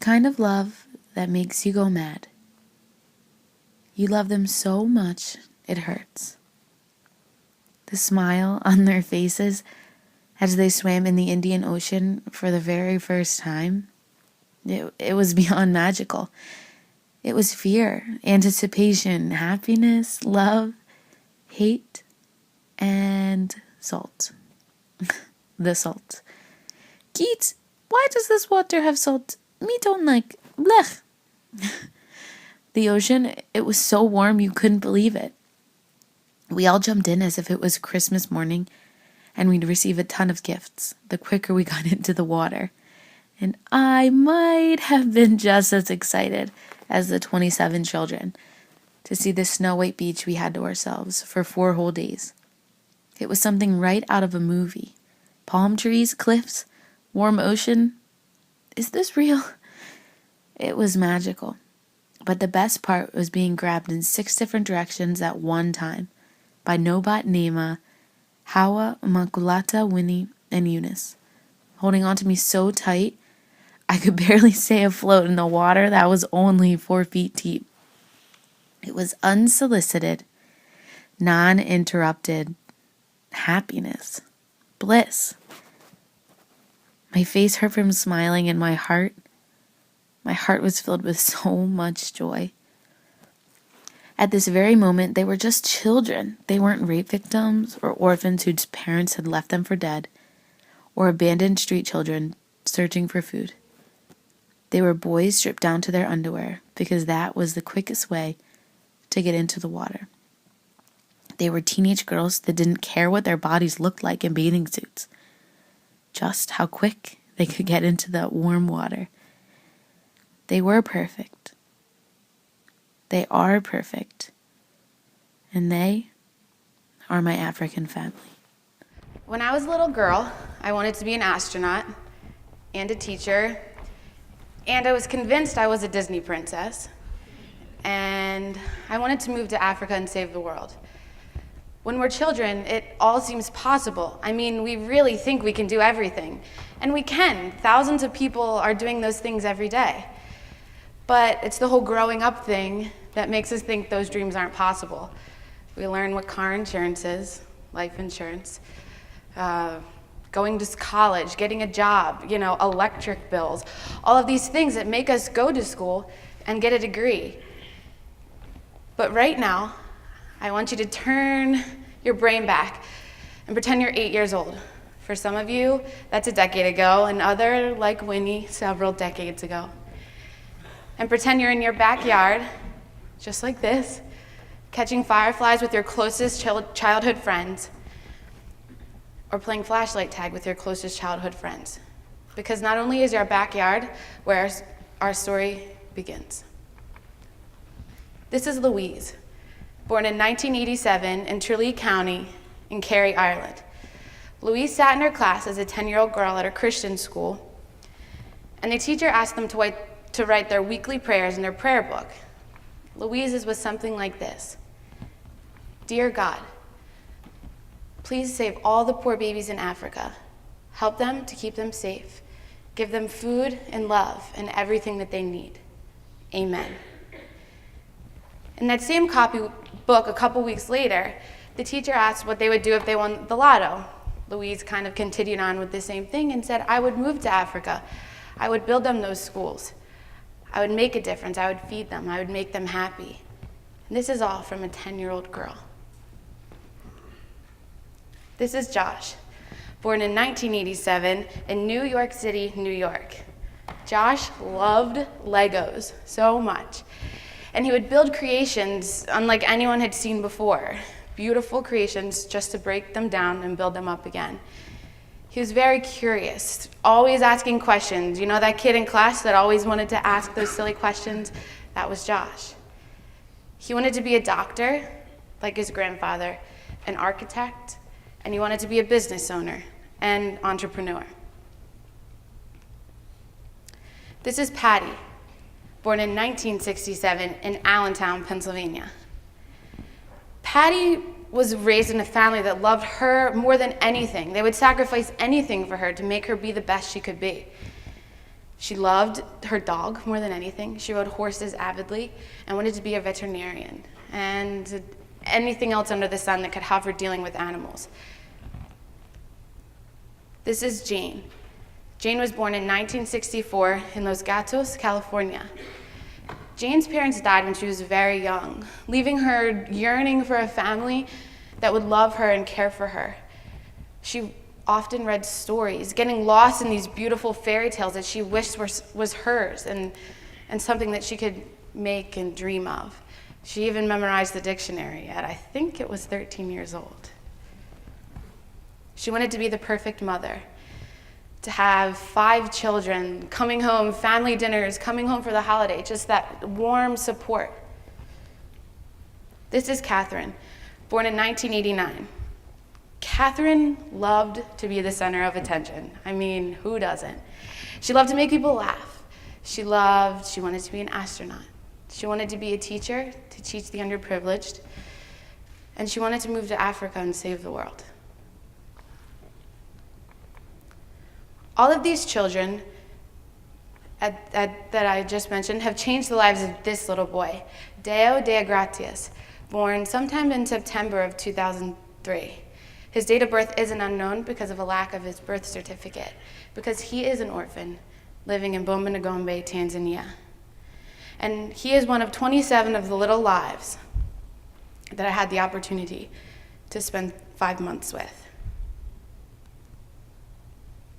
kind of love that makes you go mad. You love them so much, it hurts. The smile on their faces as they swam in the Indian Ocean for the very first time, it was beyond magical. It was fear, anticipation, happiness, love, hate, and salt. The salt. Keats, why does this water have salt? Me don't like. Blech. The ocean, it was so warm you couldn't believe it. We all jumped in as if it was Christmas morning, and we'd receive a ton of gifts the quicker we got into the water. And I might have been just as excited as the 27 children to see the snow-white beach we had to ourselves for 4 whole days. It was something right out of a movie. Palm trees, cliffs, warm ocean. Is this real? It was magical. But the best part was being grabbed in 6 different directions at one time by Nobat Nema, Hawa, Makulata, Winnie, and Eunice, holding on to me so tight I could barely stay afloat in the water that was only 4 feet deep. It was unsolicited, non-interrupted happiness, bliss. My face hurt from smiling, and my heart was filled with so much joy. At this very moment, they were just children. They weren't rape victims or orphans whose parents had left them for dead, or abandoned street children searching for food. They were boys stripped down to their underwear because that was the quickest way to get into the water. They were teenage girls that didn't care what their bodies looked like in bathing suits, just how quick they could get into the warm water. They were perfect. They are perfect. And they are my African family. When I was a little girl, I wanted to be an astronaut and a teacher, and I was convinced I was a Disney princess, and I wanted to move to Africa and save the world. When we're children, it all seems possible. I mean, we really think we can do everything, and we can. Thousands of people are doing those things every day. But it's the whole growing up thing that makes us think those dreams aren't possible. We learn what car insurance is, life insurance, going to college, getting a job, electric bills, all of these things that make us go to school and get a degree. But right now, I want you to turn your brain back and pretend you're 8 years old. For some of you, that's a decade ago, and other, like Winnie, several decades ago. And pretend you're in your backyard, just like this, catching fireflies with your closest childhood friends, or playing flashlight tag with your closest childhood friends. Because not only is our backyard where our story begins. This is Louise, born in 1987 in Tralee County in Kerry, Ireland. Louise sat in her class as a 10-year-old girl at a Christian school, and the teacher asked them to write their weekly prayers in their prayer book. Louise's was something like this: Dear God, please save all the poor babies in Africa. Help them to keep them safe. Give them food and love and everything that they need. Amen. In that same copy book, a couple weeks later, the teacher asked what they would do if they won the lotto. Louise kind of continued on with the same thing and said, I would move to Africa. I would build them those schools. I would make a difference. I would feed them. I would make them happy. And this is all from a 10-year-old girl. This is Josh, born in 1987 in New York City, New York. Josh loved Legos so much. And he would build creations unlike anyone had seen before. Beautiful creations just to break them down and build them up again. He was very curious, always asking questions. You know that kid in class that always wanted to ask those silly questions? That was Josh. He wanted to be a doctor, like his grandfather, an architect, and he wanted to be a business owner and entrepreneur. This is Patty, born in 1967 in Allentown, Pennsylvania. Patty was raised in a family that loved her more than anything. They would sacrifice anything for her to make her be the best she could be. She loved her dog more than anything. She rode horses avidly and wanted to be a veterinarian and anything else under the sun that could have her dealing with animals. This is Jane. Jane was born in 1964 in Los Gatos, California. Jane's parents died when she was very young, leaving her yearning for a family that would love her and care for her. She often read stories, getting lost in these beautiful fairy tales that she wished was hers and something that she could make and dream of. She even memorized the dictionary at, I think it was 13 years old. She wanted to be the perfect mother, to have 5 children, coming home, family dinners, coming home for the holiday, just that warm support. This is Catherine, born in 1989. Catherine loved to be the center of attention. I mean, who doesn't? She loved to make people laugh. She wanted to be an astronaut. She wanted to be a teacher, to teach the underprivileged. And she wanted to move to Africa and save the world. All of these children that I just mentioned have changed the lives of this little boy, Deo de Gratias, born sometime in September of 2003. His date of birth isn't unknown because of a lack of his birth certificate, because he is an orphan living in Bombanagombe, Tanzania. And he is one of 27 of the little lives that I had the opportunity to spend 5 months with.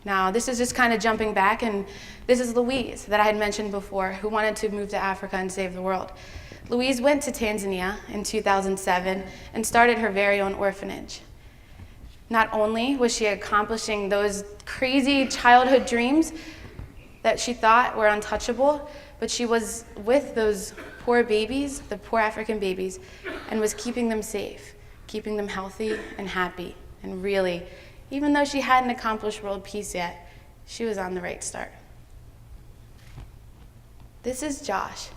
Now, this is just kind of jumping back, and this is Louise that I had mentioned before, who wanted to move to Africa and save the world. Louise went to Tanzania in 2007 and started her very own orphanage. Not only was she accomplishing those crazy childhood dreams that she thought were untouchable, but she was with those poor babies, the poor African babies, and was keeping them safe, keeping them healthy and happy. And really, even though she hadn't accomplished world peace yet, she was on the right start. This is Josh.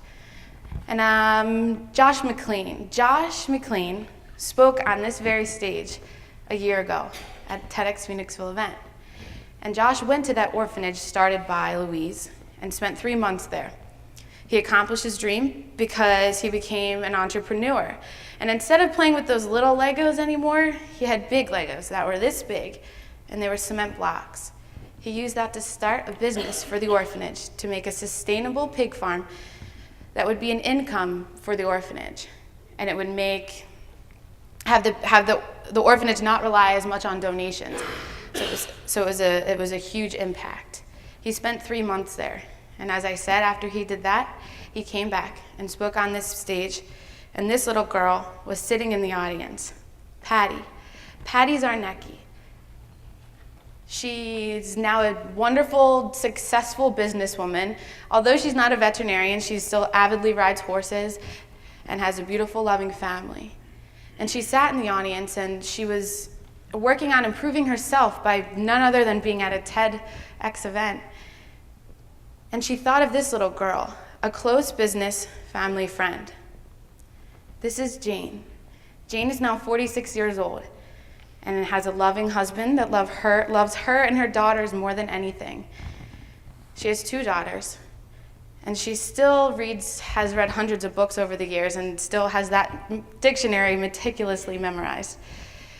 And Josh McLane. Josh McLane spoke on this very stage a year ago at TEDxPhoenixville event. And Josh went to that orphanage started by Louise and spent 3 months there. He accomplished his dream because he became an entrepreneur. And instead of playing with those little Legos anymore, he had big Legos that were this big, and they were cement blocks. He used that to start a business for the orphanage, to make a sustainable pig farm that would be an income for the orphanage. And it would have the orphanage not rely as much on donations. So it was a huge impact. He spent 3 months there. And as I said, after he did that, he came back and spoke on this stage, and this little girl was sitting in the audience, Patty. Patty Zarnecki. She's now a wonderful, successful businesswoman. Although she's not a veterinarian, she still avidly rides horses and has a beautiful, loving family. And she sat in the audience, and she was working on improving herself by none other than being at a TEDx event. And she thought of this little girl, a close business family friend. This is Jane. Jane is now 46 years old and has a loving husband that loves her and her daughters more than anything. She has 2 daughters, and she still has read hundreds of books over the years and still has that dictionary meticulously memorized.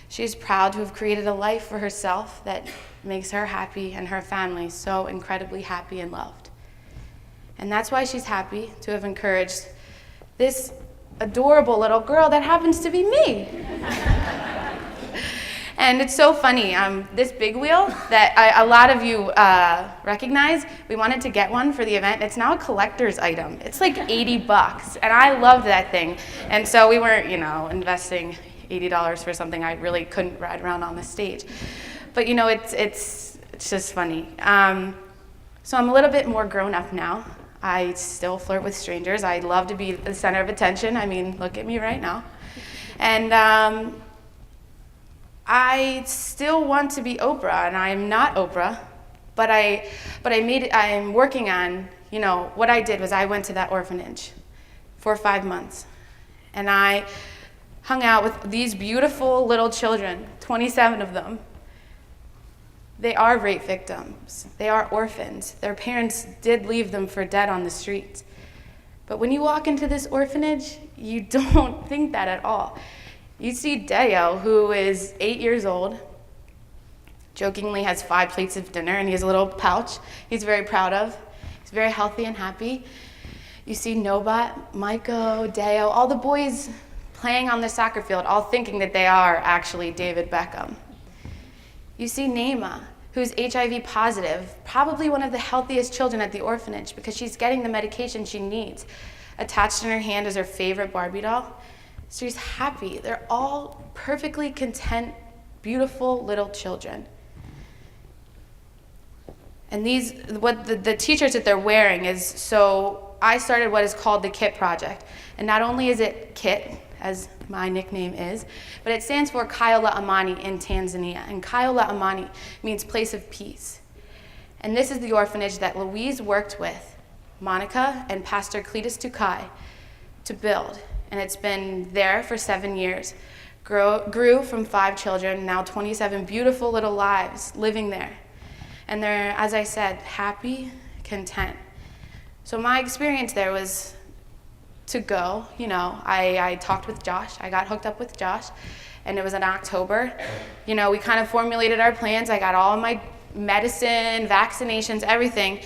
She's proud to have created a life for herself that makes her happy and her family so incredibly happy and loved. And that's why she's happy to have encouraged this adorable little girl that happens to be me. And it's so funny, this big wheel that a lot of you recognize, we wanted to get one for the event. It's now a collector's item. It's like $80, and I love that thing. And so we weren't, investing $80 for something I really couldn't ride around on the stage. But it's just funny. So I'm a little bit more grown up now. I still flirt with strangers. I love to be the center of attention. I mean, look at me right now. And I still want to be Oprah, and I'm not Oprah, but I'm working on, what I did was I went to that orphanage for 5 months, and I hung out with these beautiful little children, 27 of them, They are rape victims. They are orphans. Their parents did leave them for dead on the streets. But when you walk into this orphanage, you don't think that at all. You see Deo, who is 8 years old, jokingly has 5 plates of dinner, and he has a little pouch he's very proud of. He's very healthy and happy. You see Nobat, Maiko, Deo, all the boys playing on the soccer field, all thinking that they are actually David Beckham. You see Naima, who's HIV positive, probably one of the healthiest children at the orphanage because she's getting the medication she needs. Attached in her hand is her favorite Barbie doll. So she's happy. They're all perfectly content, beautiful little children. And what the t-shirts that they're wearing is, so I started what is called the KIT project. And not only is it KIT, as my nickname is, but it stands for Kao La Amani in Tanzania. And Kao La Amani means place of peace. And this is the orphanage that Louise worked with Monica and Pastor Cletus Tukai to build. And it's been there for 7 years. Grew from 5 children, now 27 beautiful little lives living there. And they're, as I said, happy, content. So my experience there was to go, I talked with Josh. I got hooked up with Josh, and it was in October. We kind of formulated our plans. I got all my medicine, vaccinations, everything.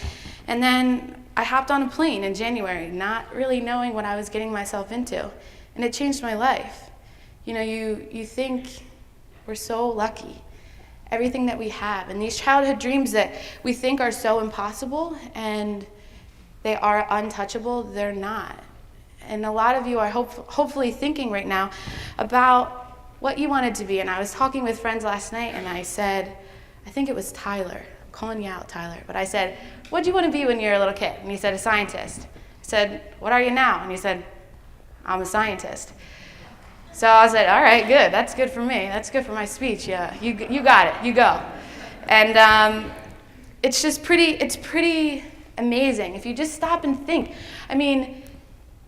And then I hopped on a plane in January, not really knowing what I was getting myself into. And it changed my life. You think we're so lucky. Everything that we have, and these childhood dreams that we think are so impossible and they are untouchable, they're not. And a lot of you are hopefully thinking right now about what you wanted to be. And I was talking with friends last night, and I said, I think it was Tyler. I'm calling you out, Tyler. But I said, what do you want to be when you're a little kid? And he said, a scientist. I said, what are you now? And he said, I'm a scientist. So I said, all right, good. That's good for me. That's good for my speech. Yeah, you got it. You go. And it's pretty amazing if you just stop and think. I mean,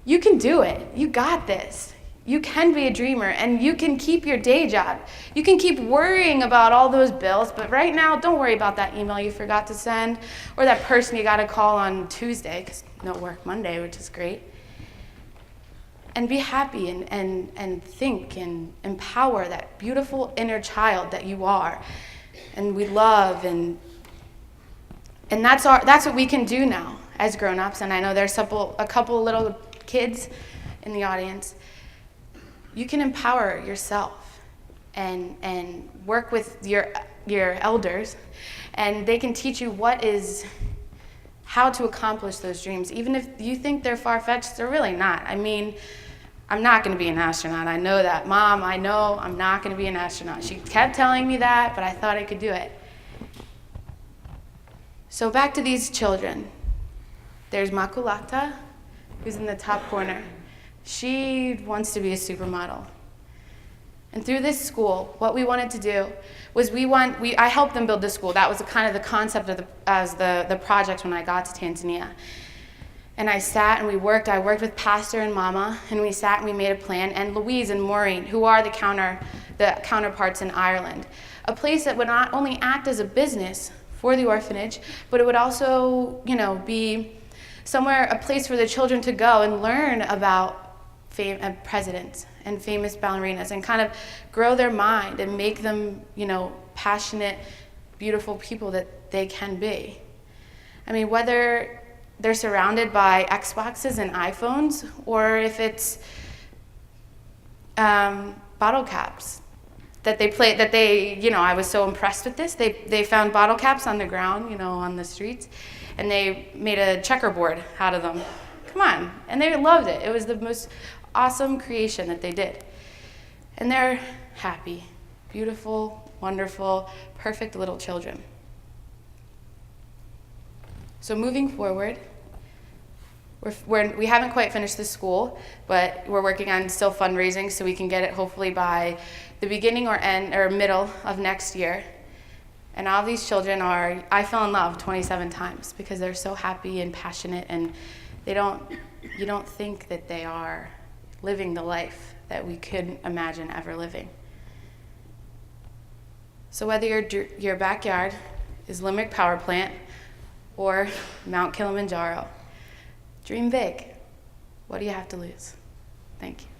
you can do it. You got this. You can be a dreamer, and you can keep your day job. You can keep worrying about all those bills, but right now, don't worry about that email you forgot to send or that person you got to call on Tuesday because no work Monday, which is great. And be happy and think and empower that beautiful inner child that you are and we love. And that's what we can do now as grown-ups. And I know there's a couple little kids in the audience. You can empower yourself and work with your elders, and they can teach you how to accomplish those dreams. Even if you think they're far-fetched, they're really not. I mean, I'm not going to be an astronaut. I know that. Mom, I know I'm not going to be an astronaut. She kept telling me that, but I thought I could do it. So back to these children. There's Makulata, who's in the top corner. She wants to be a supermodel. And through this school, what we wanted to do was I helped them build this school. That was kind of the concept of the project when I got to Tanzania. And I sat and we worked. I worked with Pastor and Mama, and we sat and we made a plan. And Louise and Maureen, who are the counterparts in Ireland, a place that would not only act as a business for the orphanage, but it would also, be somewhere, a place for the children to go and learn about presidents and famous ballerinas and kind of grow their mind and make them, passionate, beautiful people that they can be. I mean, whether they're surrounded by Xboxes and iPhones, or if it's bottle caps that they play, I was so impressed with this. They found bottle caps on the ground, on the streets, and they made a checkerboard out of them. Come on. And they loved it. It was the most awesome creation that they did. And they're happy, beautiful, wonderful, perfect little children. So moving forward, we haven't quite finished the school, but we're working on still fundraising so we can get it hopefully by the beginning or middle of next year. And all these children I fell in love 27 times because they're so happy and passionate, and you don't think that they are living the life that we could imagine ever living. So whether your backyard is Limerick Power Plant or Mount Kilimanjaro. Dream big. What do you have to lose? Thank you.